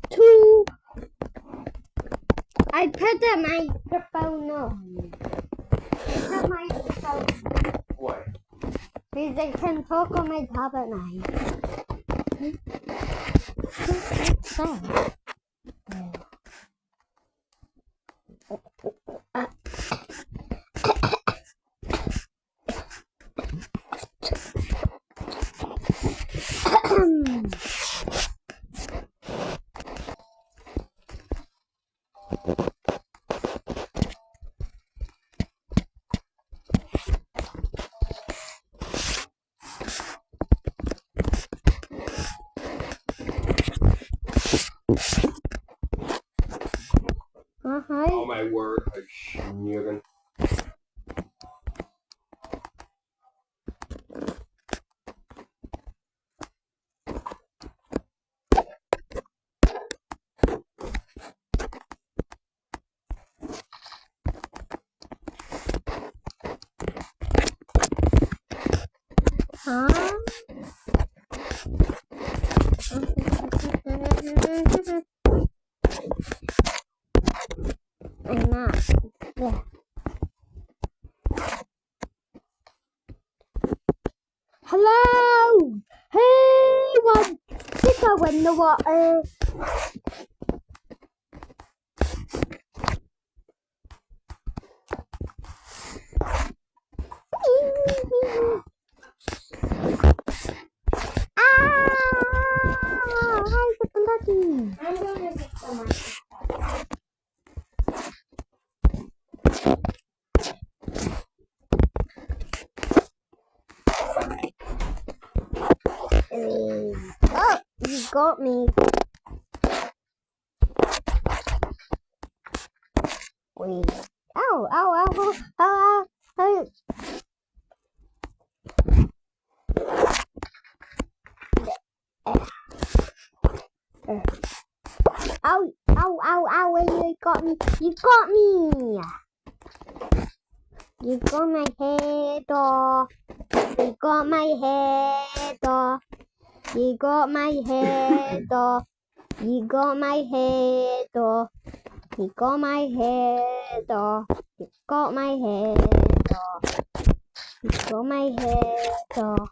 Two. I put the microphone on. The microphone. Why? Because I can talk on my tablet now. Oh my word, I'm schmugging. Huh? I'm not. Yeah. Hello! Hey, one to go in the water. Hi, Kentucky. I'm going to get some more. Oh, you got me. Wait. Ow, ow, ow, ow, ow, ow, ow, ow, ow, you got me. You got me. You got my head off. You got my head off. You got my head off. You got my head off. You got my head off. You got my head off. You got my head off.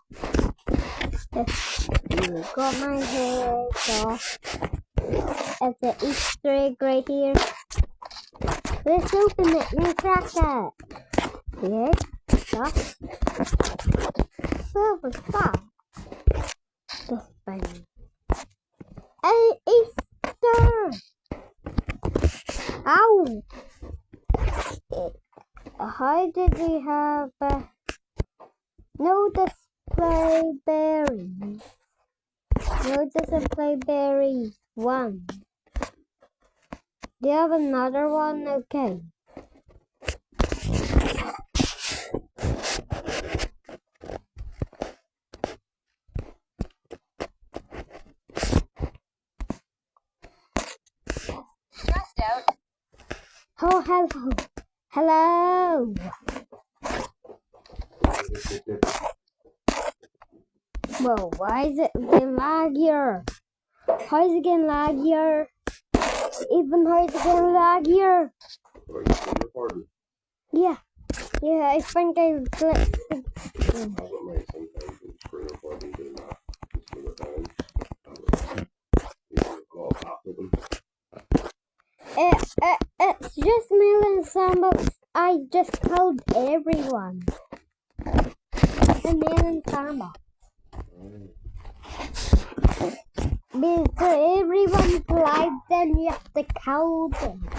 You got my head off. It's an Easter egg right here. Let's open it and crack it. Here. Stop. Where was that? This thing. An Easter! Ow! How did we have no display berries? No display berries. One. Do you have another one? Okay. Stressed out. Oh, hello. Hello. Whoa, why is it getting laggier? How is it getting laggier? Even how is it getting laggier? Yeah. Yeah, I think I clicked. It's just Melon Sandbox. I just told everyone. The Melon Sandbox. Because everyone's live, then you have to kill them.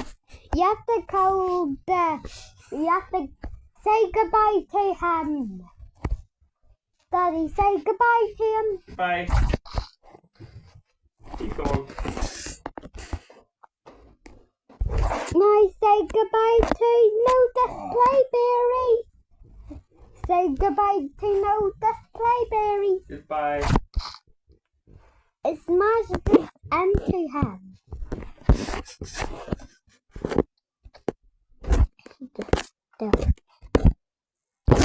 You have to kill you have to say goodbye to him. Daddy, say goodbye to him. Bye. Keep going. Now say goodbye to No Display Berries. Say goodbye to No Display Berries. Goodbye. Smash this into him.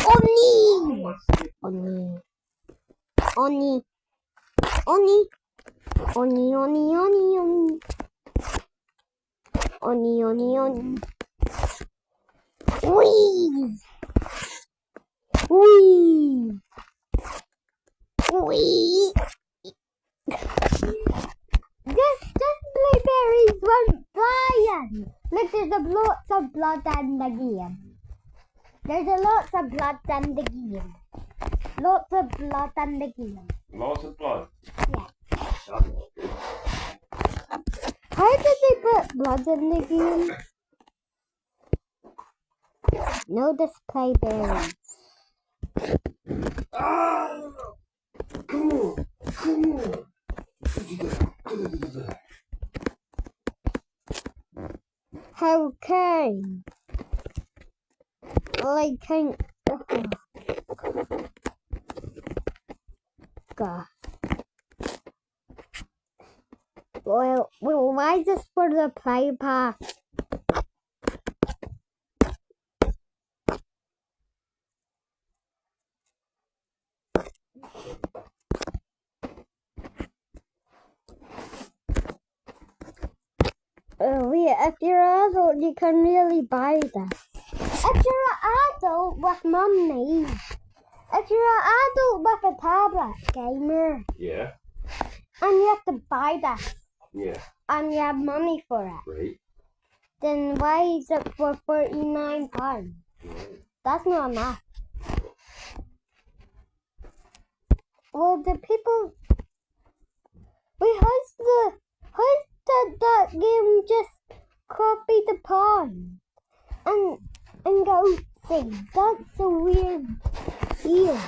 Oni! Oni. Oni. Oni. Oni, oni, oni, oni. Oni, oni, oni. Wee! Wee! Wee! Just blueberries won't fly. Look, there's lots of blood in the game. There's a lots of blood in the game. Lots of blood in the game. Lots of blood. Yeah. That's not good. How did they put blood in the game? No display berries. Ah! Come on. Come on. How can? Like, God. Well, why just for the play pass? If you're an adult, you can really buy that. If you're an adult with money, if you're an adult with a tablet gamer, Yeah. and you have to buy that, Yeah. and you have money for it, Right. then why is it for £49? Right. That's not enough. Well, the people, how did that game just copy the pond and go see? That's a weird deal.